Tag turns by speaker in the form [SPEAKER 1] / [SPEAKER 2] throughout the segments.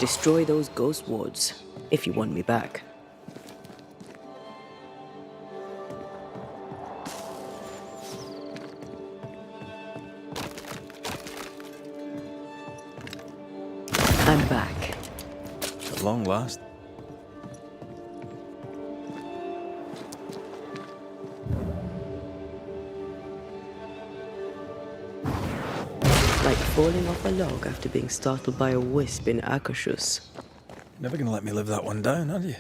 [SPEAKER 1] Destroy those ghost wards, if you want me back. I'm back.
[SPEAKER 2] At long last.
[SPEAKER 1] Like falling off a log after being startled by a wisp in Akashus.
[SPEAKER 2] Never gonna let me live that one down, are you?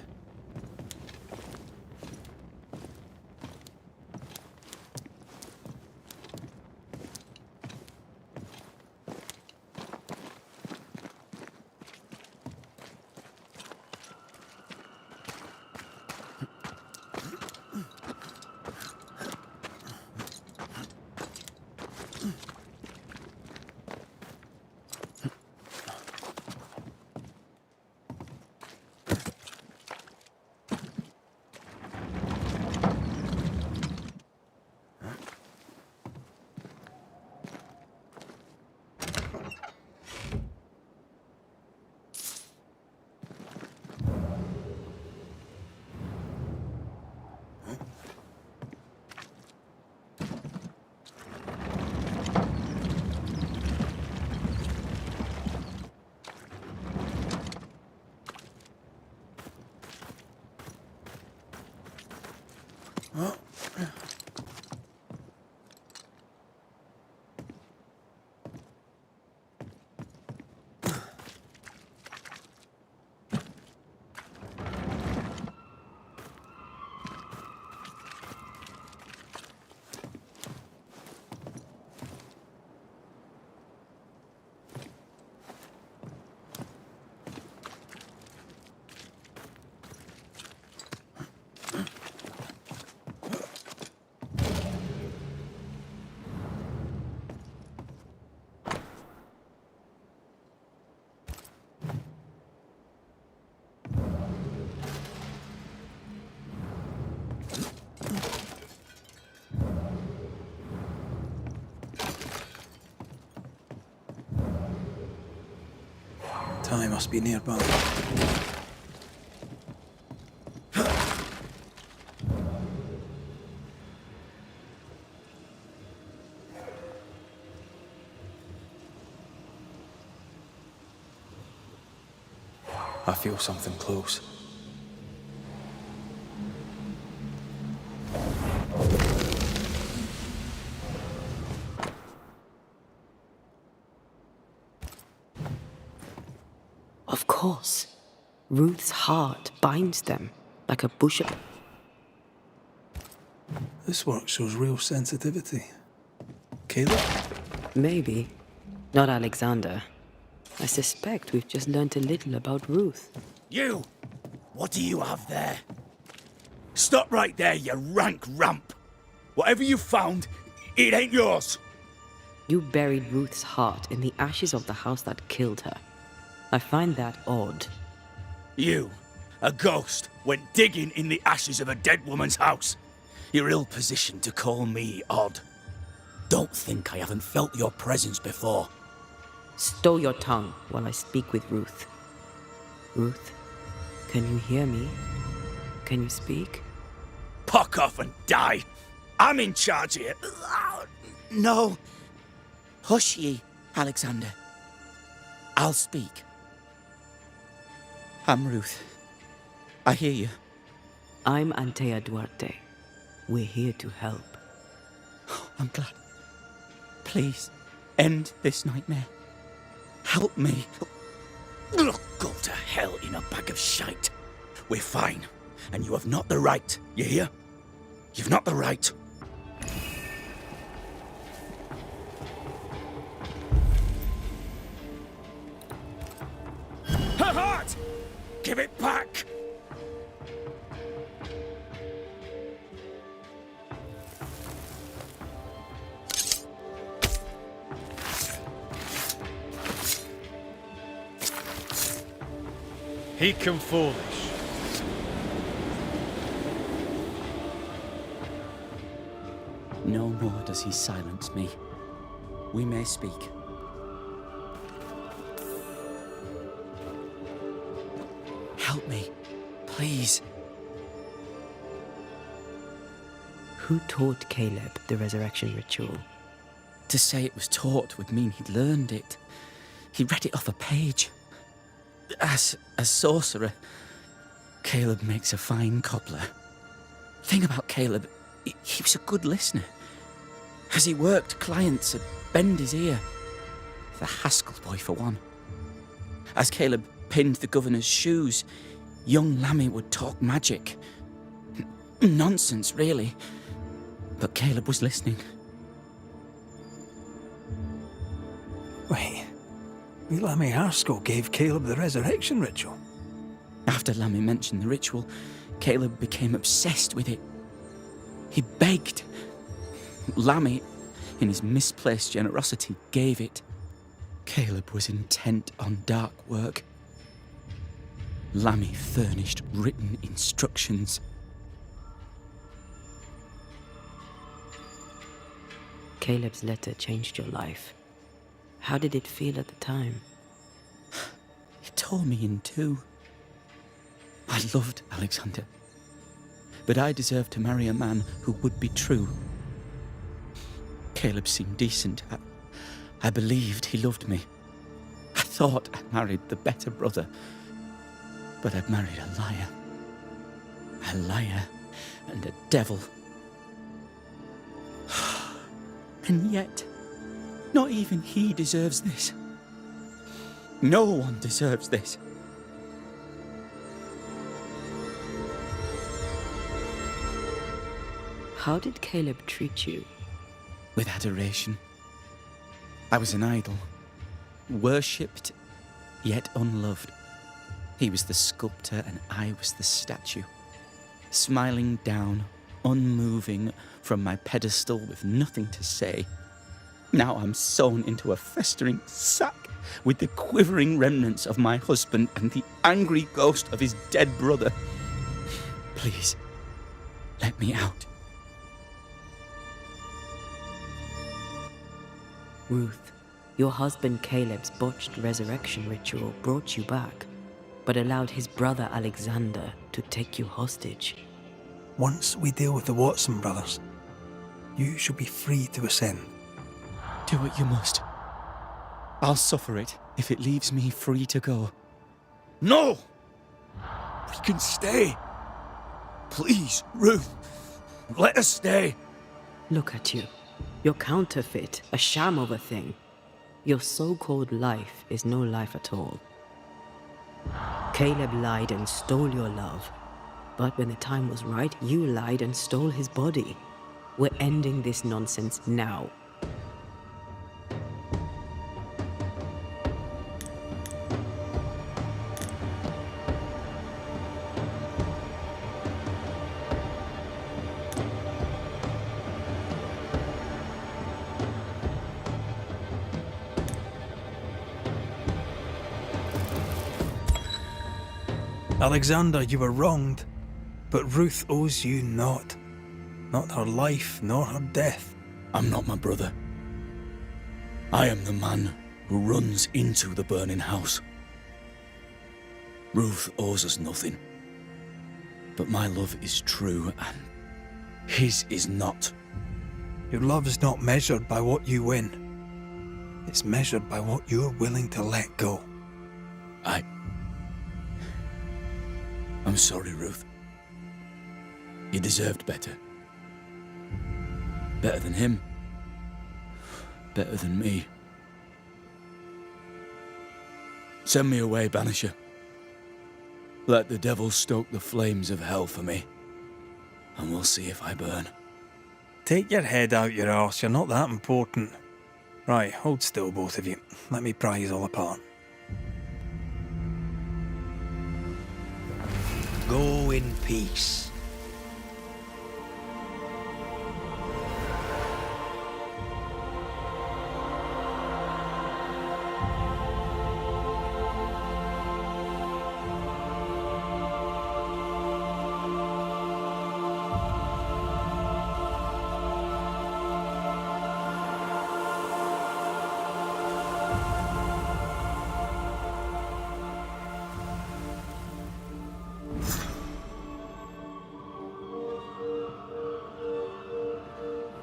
[SPEAKER 2] Time must be nearby. I feel something close.
[SPEAKER 1] Of course. Ruth's heart binds them like a bush of...
[SPEAKER 2] This work shows real sensitivity. Caleb?
[SPEAKER 1] Maybe. Not Alexander. I suspect we've just learnt a little about Ruth.
[SPEAKER 3] You! What do you have there? Stop right there, you rank rump! Whatever you found, it ain't yours!
[SPEAKER 1] You buried Ruth's heart in the ashes of the house that killed her. I find that odd.
[SPEAKER 3] You, a ghost, went digging in the ashes of a dead woman's house. You're ill-positioned to call me odd. Don't think I haven't felt your presence before.
[SPEAKER 1] Stow your tongue while I speak with Ruth. Ruth, can you hear me? Can you speak?
[SPEAKER 3] Puck off and die! I'm in charge here. No. Hush ye, Alexander. I'll speak. I'm Ruth. I hear you.
[SPEAKER 1] I'm Antea Duarte. We're here to help.
[SPEAKER 3] I'm glad. Please, end this nightmare. Help me. Go to hell in a bag of shite. We're fine, and you have not the right, you hear? You've not the right. Her heart! Give it back!
[SPEAKER 4] He come foolish.
[SPEAKER 3] No more does he silence me. We may speak. please.
[SPEAKER 1] Who taught Caleb the resurrection ritual?
[SPEAKER 3] To say it was taught would mean he'd learned it. He read it off a page. As a sorcerer, Caleb makes a fine cobbler. Thing about Caleb, he was a good listener. As he worked, clients would bend his ear. The Haskell boy, for one. As Caleb pinned the governor's shoes, young Lammy would talk magic. Nonsense, really. But Caleb was listening.
[SPEAKER 2] Wait, Lammy Haskell gave Caleb the resurrection ritual?
[SPEAKER 3] After Lammy mentioned the ritual, Caleb became obsessed with it. He begged. Lammy, in his misplaced generosity, gave it. Caleb was intent on dark work. Lammy furnished written instructions.
[SPEAKER 1] Caleb's letter changed your life. How did it feel at the time?
[SPEAKER 3] It tore me in two. I loved Alexander, but I deserved to marry a man who would be true. Caleb seemed decent. I believed he loved me. I thought I married the better brother, but I'd married a liar. A liar and a devil. And yet, not even he deserves this. No one deserves this.
[SPEAKER 1] How did Caleb treat you?
[SPEAKER 3] With adoration. I was an idol, worshipped yet unloved. He was the sculptor and I was the statue, smiling down, unmoving from my pedestal with nothing to say. Now I'm sewn into a festering sack with the quivering remnants of my husband and the angry ghost of his dead brother. Please, let me out.
[SPEAKER 1] Ruth, your husband Caleb's botched resurrection ritual brought you back, but allowed his brother Alexander to take you hostage.
[SPEAKER 2] Once we deal with the Watson brothers, you shall be free to ascend.
[SPEAKER 3] Do what you must. I'll suffer it if it leaves me free to go.
[SPEAKER 4] No! We can stay. Please, Ruth, let us stay.
[SPEAKER 1] Look at you. You're counterfeit, a sham of a thing. Your so-called life is no life at all. Caleb lied and stole your love. But when the time was right, you lied and stole his body. We're ending this nonsense now.
[SPEAKER 2] Alexander, you were wronged, but Ruth owes you naught. Not her life, nor her death.
[SPEAKER 4] I'm not my brother. I am the man who runs into the burning house. Ruth owes us nothing. But my love is true, and his is not.
[SPEAKER 2] Your love is not measured by what you win. It's measured by what you're willing to let go.
[SPEAKER 4] I'm sorry, Ruth. You deserved better. Better than him. Better than me. Send me away, Banisher. Let the devil stoke the flames of hell for me, and we'll see if I burn.
[SPEAKER 2] Take your head out your arse, you're not that important. Right, hold still, both of you. Let me pry you all apart. Go in peace.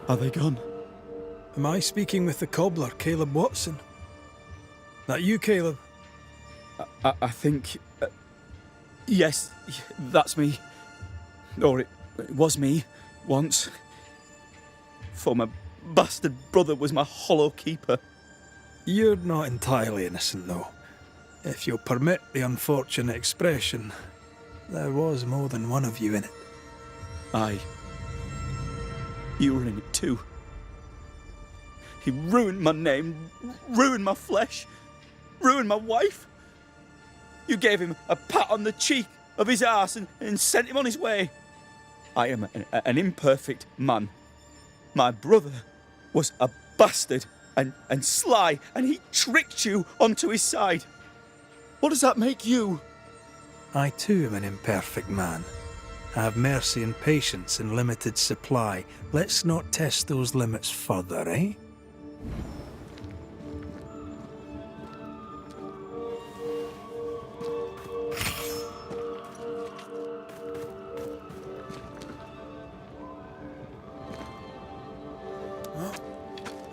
[SPEAKER 3] Are they gone?
[SPEAKER 2] Am I speaking with the cobbler, Caleb Watson? That you, Caleb?
[SPEAKER 3] I think... yes, that's me. Or it was me, once. For my bastard brother was my hollow keeper.
[SPEAKER 2] You're not entirely innocent, though. If you'll permit the unfortunate expression, there was more than one of you in it.
[SPEAKER 3] Aye. You were in it too. He ruined my name, ruined my flesh, ruined my wife. You gave him a pat on the cheek of his arse and sent him on his way. I am an imperfect man. My brother was a bastard and sly, and he tricked you onto his side. What does that make you?
[SPEAKER 2] I too am an imperfect man. I have mercy and patience in limited supply. Let's not test those limits further, eh?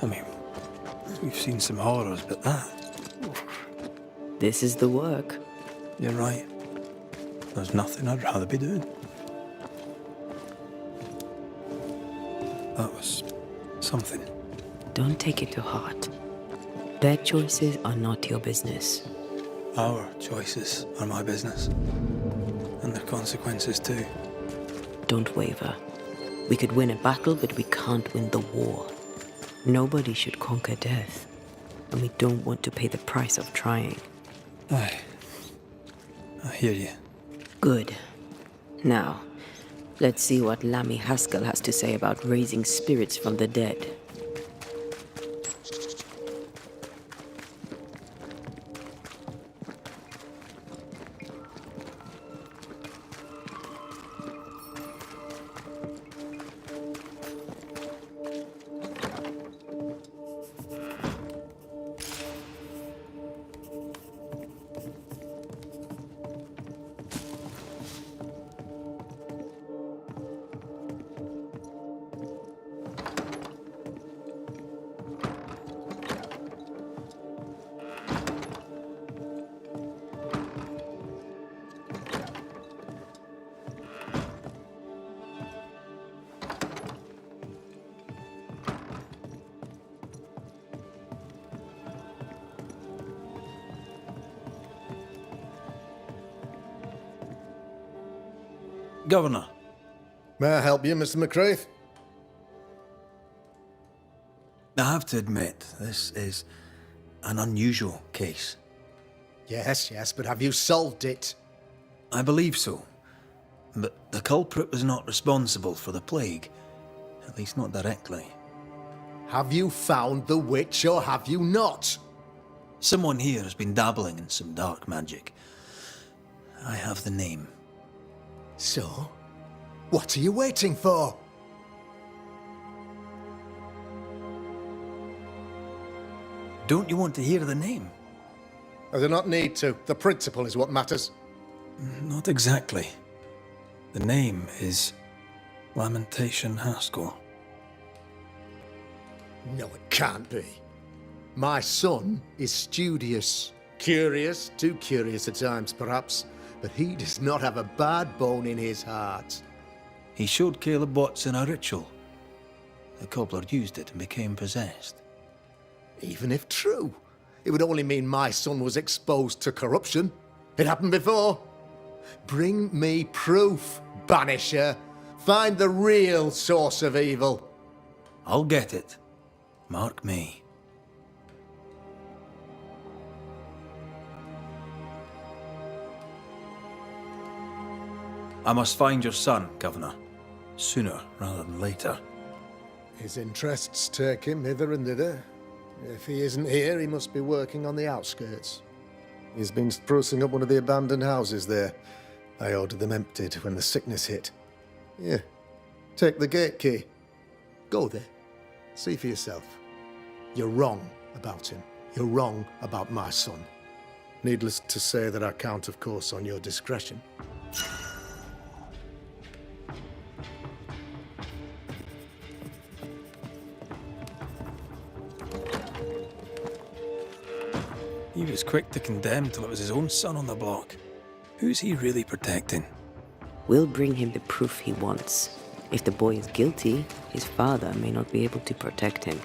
[SPEAKER 2] I mean, we've seen some horrors, but that...
[SPEAKER 1] This is the work.
[SPEAKER 2] You're right. There's nothing I'd rather be doing. That was something.
[SPEAKER 1] Don't take it to heart. Their choices are not your business.
[SPEAKER 2] Our choices are my business. And their consequences too.
[SPEAKER 1] Don't waver. We could win a battle, but we can't win the war. Nobody should conquer death. And we don't want to pay the price of trying.
[SPEAKER 2] Aye. I hear you.
[SPEAKER 1] Good. Now, let's see what Lammy Haskell has to say about raising spirits from the dead.
[SPEAKER 2] Governor.
[SPEAKER 5] May I help you, Mr. McCraith?
[SPEAKER 2] I have to admit, this is an unusual case.
[SPEAKER 5] Yes, but have you solved it?
[SPEAKER 2] I believe so. But the culprit was not responsible for the plague. At least not directly.
[SPEAKER 5] Have you found the witch or have you not?
[SPEAKER 2] Someone here has been dabbling in some dark magic. I have the name.
[SPEAKER 5] So, what are you waiting for?
[SPEAKER 2] Don't you want to hear the name?
[SPEAKER 5] I do not need to. The principle is what matters.
[SPEAKER 2] Not exactly. The name is Lamentation Haskell.
[SPEAKER 5] No, it can't be. My son is studious. Curious, too curious at times perhaps, but he does not have a bad bone in his heart.
[SPEAKER 2] He showed Caleb Watson a ritual. The cobbler used it and became possessed.
[SPEAKER 5] Even if true, it would only mean my son was exposed to corruption. It happened before. Bring me proof, Banisher. Find the real source of evil.
[SPEAKER 2] I'll get it. Mark me. I must find your son, Governor. Sooner rather than later.
[SPEAKER 5] His interests take him hither and thither. If he isn't here, he must be working on the outskirts. He's been sprucing up one of the abandoned houses there. I ordered them emptied when the sickness hit. Here, take the gate key. Go there. See for yourself. You're wrong about him. You're wrong about my son. Needless to say that I count, of course, on your discretion.
[SPEAKER 2] He was quick to condemn till it was his own son on the block. Who's he really protecting?
[SPEAKER 1] We'll bring him the proof he wants. If the boy is guilty, his father may not be able to protect him.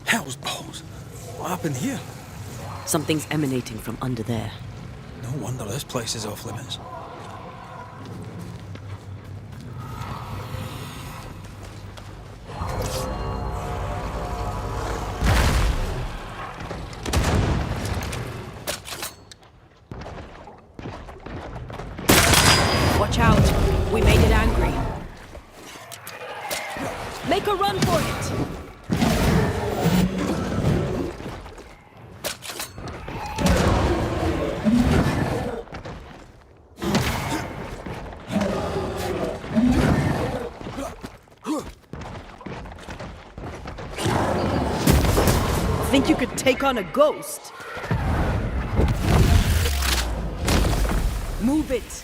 [SPEAKER 2] Hell's balls! What happened here?
[SPEAKER 1] Something's emanating from under there.
[SPEAKER 2] No wonder this place is off limits.
[SPEAKER 1] Watch out! We made it angry. Make a run for it! Think you could take on a ghost? Move it!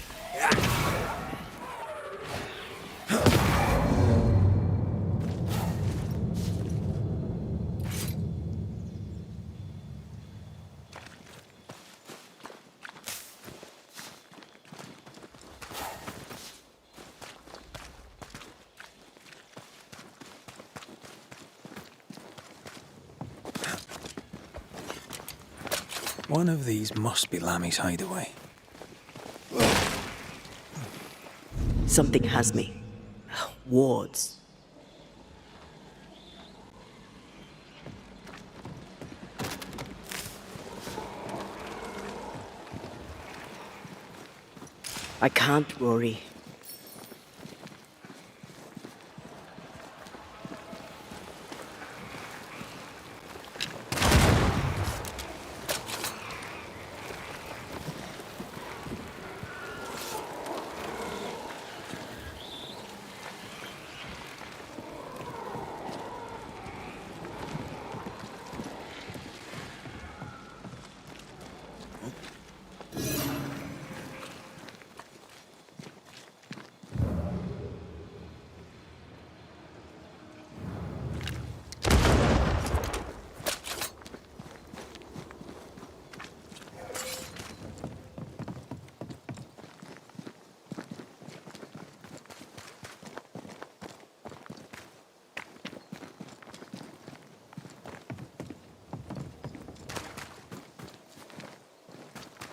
[SPEAKER 2] One of these must be Lammy's hideaway.
[SPEAKER 1] Something has me. Wards. I can't, Rory.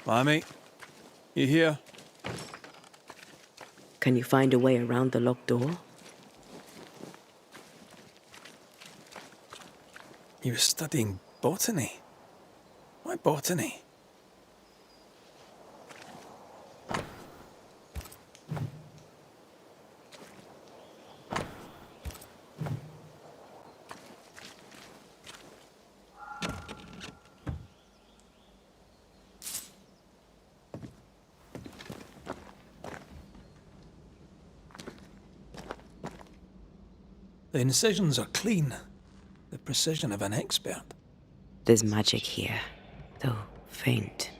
[SPEAKER 2] Lammy, you here?
[SPEAKER 1] Can you find a way around the locked door?
[SPEAKER 2] He was studying botany. Why botany? The incisions are clean. The precision of an expert.
[SPEAKER 1] There's magic here, though faint.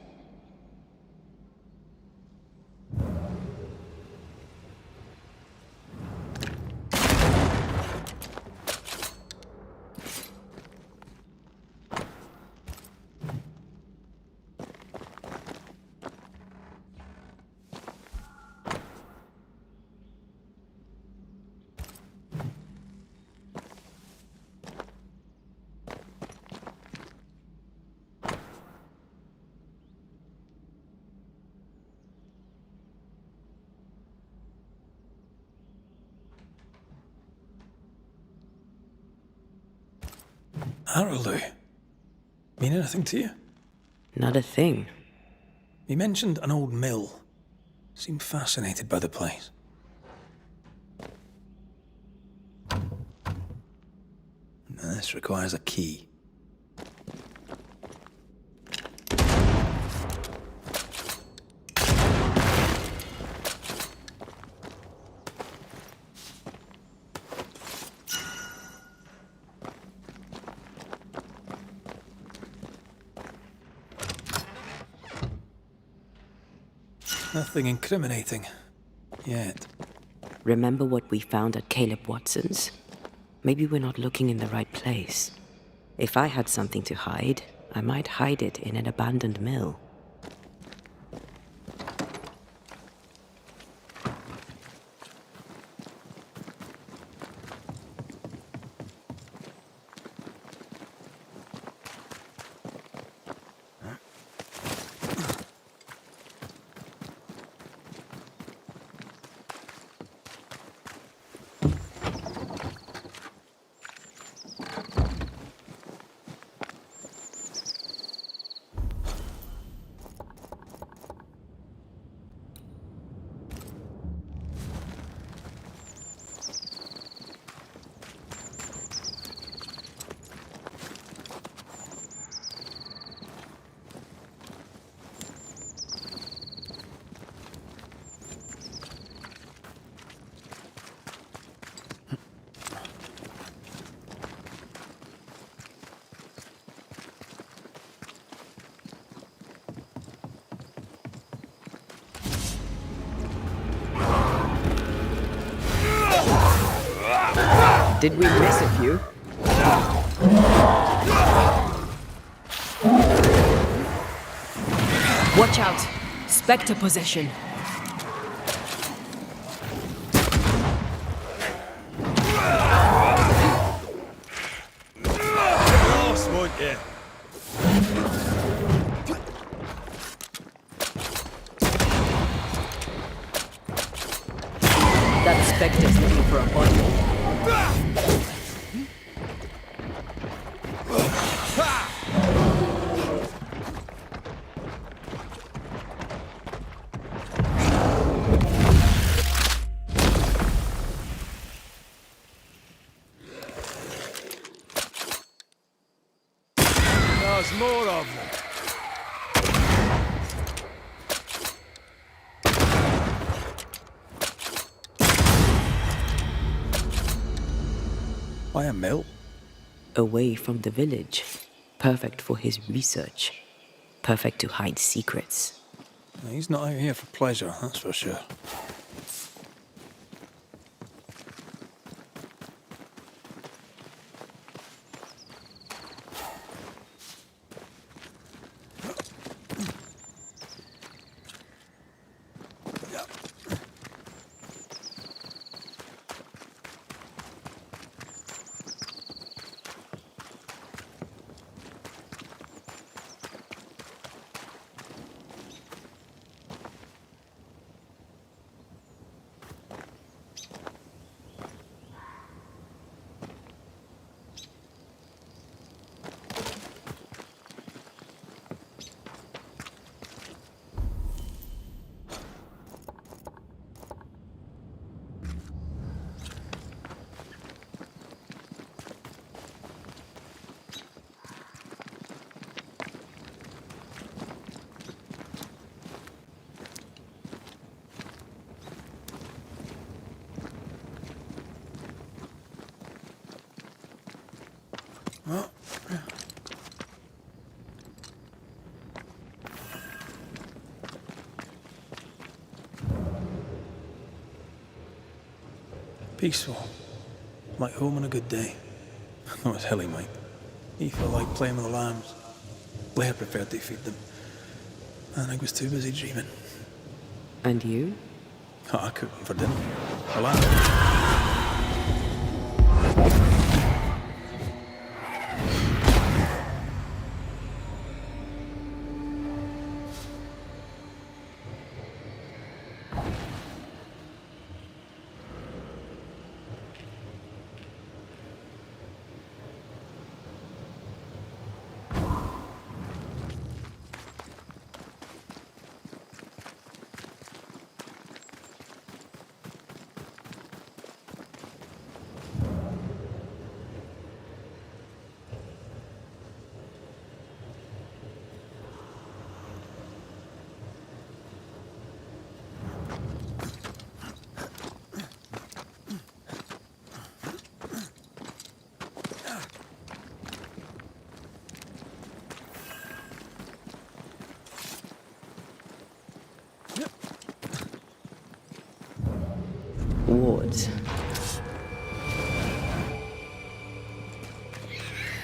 [SPEAKER 2] Araloo. Mean anything to you?
[SPEAKER 1] Not a thing.
[SPEAKER 2] He mentioned an old mill. Seemed fascinated by the place. This requires a key. Nothing incriminating. Yet.
[SPEAKER 1] Remember what we found at Caleb Watson's? Maybe we're not looking in the right place. If I had something to hide, I might hide it in an abandoned mill. Did we miss a few? Watch out! Spectre possession.
[SPEAKER 4] Lost, won't you?
[SPEAKER 1] That Spectre's looking for a body.
[SPEAKER 4] There's more of them.
[SPEAKER 2] Why a mill?
[SPEAKER 1] Away from the village. Perfect for his research. Perfect to hide secrets.
[SPEAKER 2] He's not out here for pleasure, that's for sure. Peaceful. Like home on a good day. That was hilly, mate. He felt like playing with the lambs. Blair preferred to feed them. And I was too busy dreaming.
[SPEAKER 1] And you?
[SPEAKER 2] Oh, I cooked them for dinner. A lamb.
[SPEAKER 1] wards.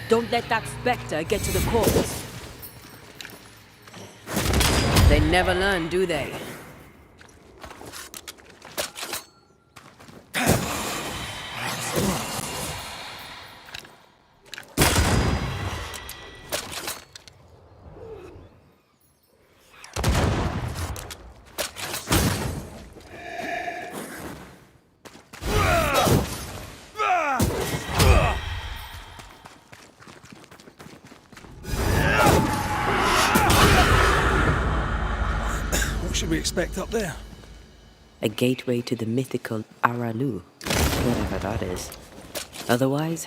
[SPEAKER 1] Don't let that spectre get to the corpse. They never learn, do they?
[SPEAKER 2] What should we expect up there?
[SPEAKER 1] A gateway to the mythical Aralu, whatever that is. Otherwise,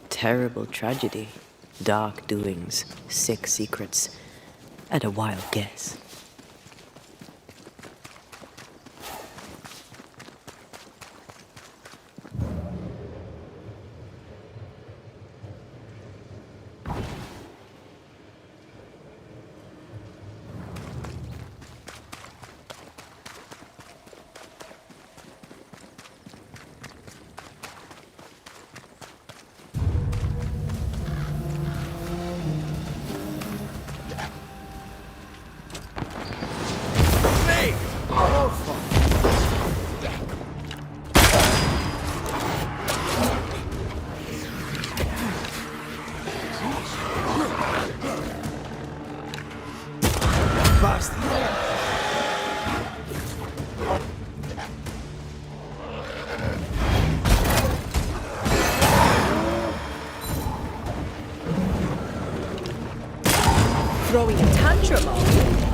[SPEAKER 1] terrible tragedy, dark doings, sick secrets, and a wild guess.
[SPEAKER 6] Throwing a tantrum on?